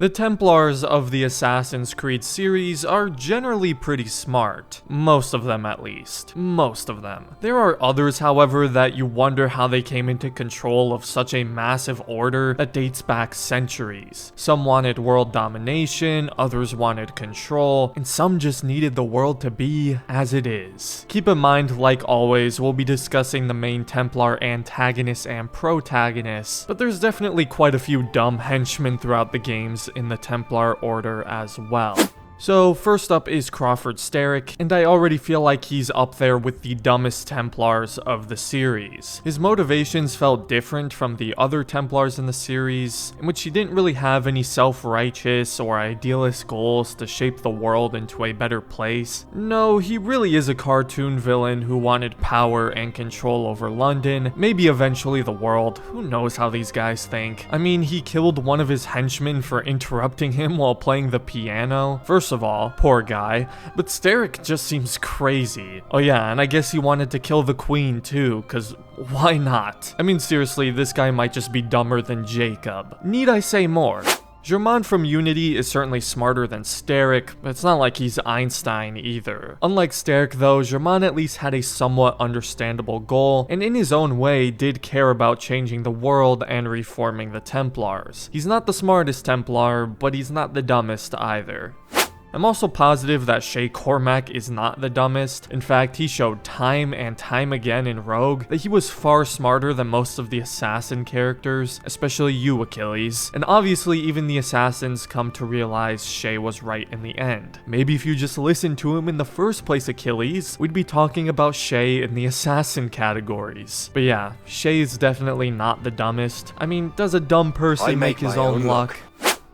The Templars of the Assassin's Creed series are generally pretty smart. Most of them at least. Most of them. There are others, however, that you wonder how they came into control of such a massive order that dates back centuries. Some wanted world domination, others wanted control, and some just needed the world to be as it is. Keep in mind, like always, we'll be discussing the main Templar antagonists and protagonists, but there's definitely quite a few dumb henchmen throughout the games in the Templar order as well. So first up is Crawford Starrick, and I already feel like he's up there with the dumbest Templars of the series. His motivations felt different from the other Templars in the series, in which he didn't really have any self-righteous or idealist goals to shape the world into a better place. No, he really is a cartoon villain who wanted power and control over London, maybe eventually the world. Who knows how these guys think? I mean, he killed one of his henchmen for interrupting him while playing the piano. First of all, poor guy, but Starrick just seems crazy. Oh yeah, and I guess he wanted to kill the queen too, cause why not? I mean seriously, this guy might just be dumber than Jacob. Need I say more? Germain from Unity is certainly smarter than Starrick, but it's not like he's Einstein either. Unlike Starrick though, Germain at least had a somewhat understandable goal, and in his own way did care about changing the world and reforming the Templars. He's not the smartest Templar, but he's not the dumbest either. I'm also positive that Shay Cormac is not the dumbest. In fact, he showed time and time again in Rogue that he was far smarter than most of the assassin characters, especially you, Achilles. And obviously, even the assassins come to realize Shay was right in the end. Maybe if you just listened to him in the first place, Achilles, we'd be talking about Shay in the assassin categories. But yeah, Shay is definitely not the dumbest. I mean, does a dumb person make his own luck?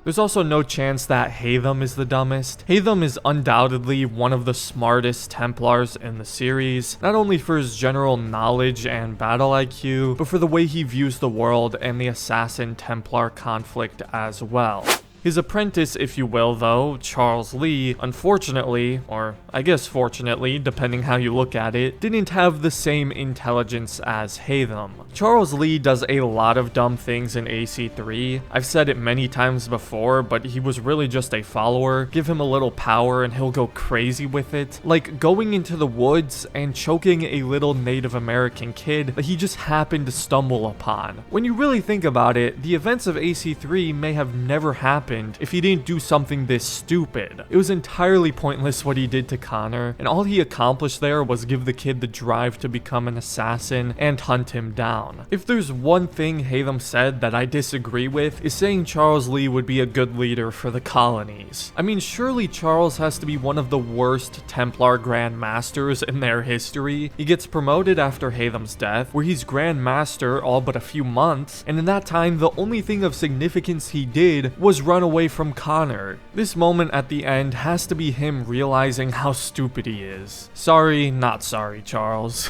There's also no chance that Haytham is the dumbest. Haytham is undoubtedly one of the smartest Templars in the series, not only for his general knowledge and battle IQ, but for the way he views the world and the Assassin-Templar conflict as well. His apprentice, if you will, though, Charles Lee, unfortunately, or I guess fortunately, depending how you look at it, didn't have the same intelligence as Haytham. Charles Lee does a lot of dumb things in AC3. I've said it many times before, but he was really just a follower. Give him a little power and he'll go crazy with it. Like going into the woods and choking a little Native American kid that he just happened to stumble upon. When you really think about it, the events of AC3 may have never happened if he didn't do something this stupid. It was entirely pointless what he did to Connor, and all he accomplished there was give the kid the drive to become an assassin and hunt him down. If there's one thing Haytham said that I disagree with, is saying Charles Lee would be a good leader for the colonies. I mean, surely Charles has to be one of the worst Templar Grand Masters in their history. He gets promoted after Haytham's death, where he's Grand Master all but a few months, and in that time the only thing of significance he did was run away from Connor. This moment at the end has to be him realizing how stupid he is. Sorry, not sorry, Charles.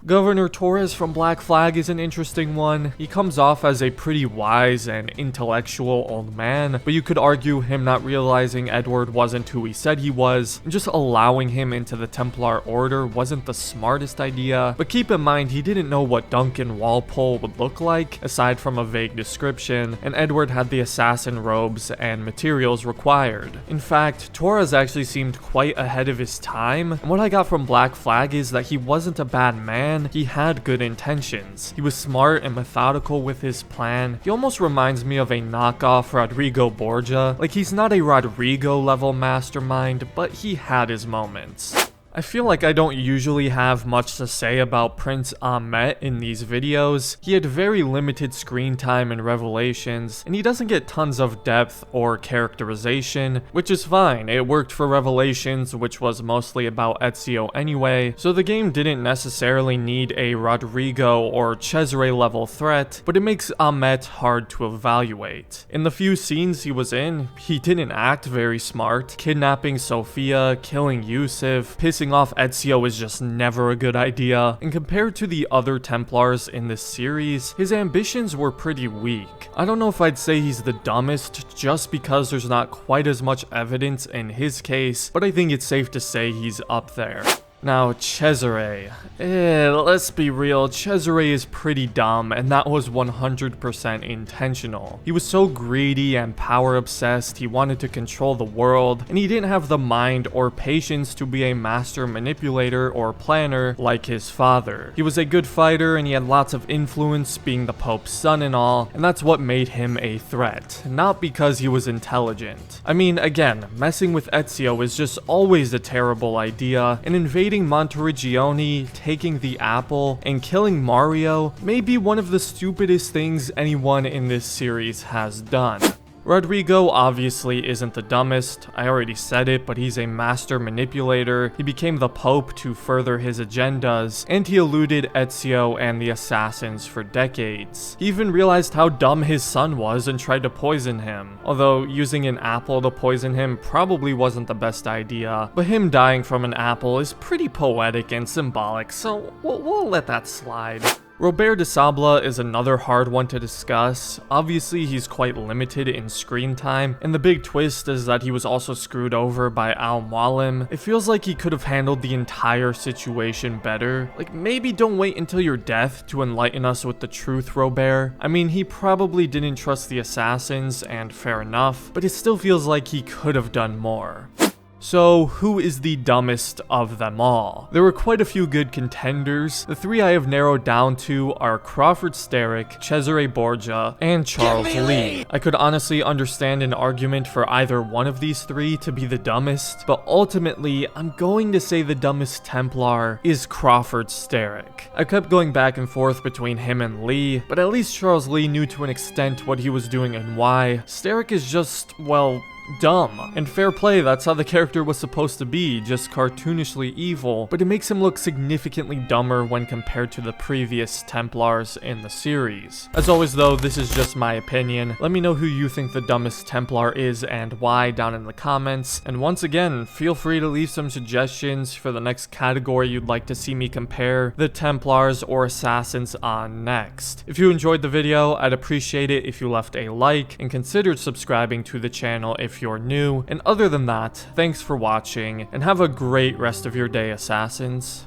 Governor Torres from Black Flag is an interesting one. He comes off as a pretty wise and intellectual old man, but you could argue him not realizing Edward wasn't who he said he was, and just allowing him into the Templar Order wasn't the smartest idea. But keep in mind, he didn't know what Duncan Walpole would look like, aside from a vague description, and Edward had the assassin robes and materials required. In fact, Torres actually seemed quite ahead of his time, and what I got from Black Flag is that he wasn't a bad man. He had good intentions. He was smart and methodical with his plan. He almost reminds me of a knockoff Rodrigo Borgia. Like, he's not a Rodrigo level mastermind, but he had his moments. I feel like I don't usually have much to say about Prince Ahmet in these videos. He had very limited screen time in Revelations, and he doesn't get tons of depth or characterization, which is fine. It worked for Revelations, which was mostly about Ezio anyway, so the game didn't necessarily need a Rodrigo or Cesare level threat, but it makes Ahmet hard to evaluate. In the few scenes he was in, he didn't act very smart. Kidnapping Sophia, killing Yusuf, pissing off Ezio is just never a good idea, and compared to the other Templars in this series, his ambitions were pretty weak. I don't know if I'd say he's the dumbest just because there's not quite as much evidence in his case, but I think it's safe to say he's up there. Now, Cesare. Let's be real, Cesare is pretty dumb, and that was 100% intentional. He was so greedy and power-obsessed, he wanted to control the world, and he didn't have the mind or patience to be a master manipulator or planner like his father. He was a good fighter, and he had lots of influence, being the Pope's son and all, and that's what made him a threat, not because he was intelligent. I mean, again, messing with Ezio is just always a terrible idea, and invading Monteriggioni, taking the apple, and killing Mario may be one of the stupidest things anyone in this series has done. Rodrigo obviously isn't the dumbest, I already said it, but he's a master manipulator. He became the Pope to further his agendas, and he eluded Ezio and the assassins for decades. He even realized how dumb his son was and tried to poison him. Although using an apple to poison him probably wasn't the best idea, but him dying from an apple is pretty poetic and symbolic, so we'll let that slide. Robert de Sable is another hard one to discuss. Obviously, he's quite limited in screen time, and the big twist is that he was also screwed over by Al-Mualim. It feels like he could have handled the entire situation better. Like, maybe don't wait until your death to enlighten us with the truth, Robert. I mean, he probably didn't trust the assassins, and fair enough, but it still feels like he could have done more. So, who is the dumbest of them all? There were quite a few good contenders. The three I have narrowed down to are Crawford Starrick, Cesare Borgia, and Charles Lee. I could honestly understand an argument for either one of these three to be the dumbest, but ultimately, I'm going to say the dumbest Templar is Crawford Starrick. I kept going back and forth between him and Lee, but at least Charles Lee knew to an extent what he was doing and why. Starrick is just, well, dumb. And fair play, that's how the character was supposed to be, just cartoonishly evil, but it makes him look significantly dumber when compared to the previous Templars in the series. As always though, this is just my opinion. Let me know who you think the dumbest Templar is and why down in the comments, and once again, feel free to leave some suggestions for the next category you'd like to see me compare the Templars or Assassins on next. If you enjoyed the video, I'd appreciate it if you left a like and considered subscribing to the channel if you're new, and other than that, thanks for watching, and have a great rest of your day, Assassins.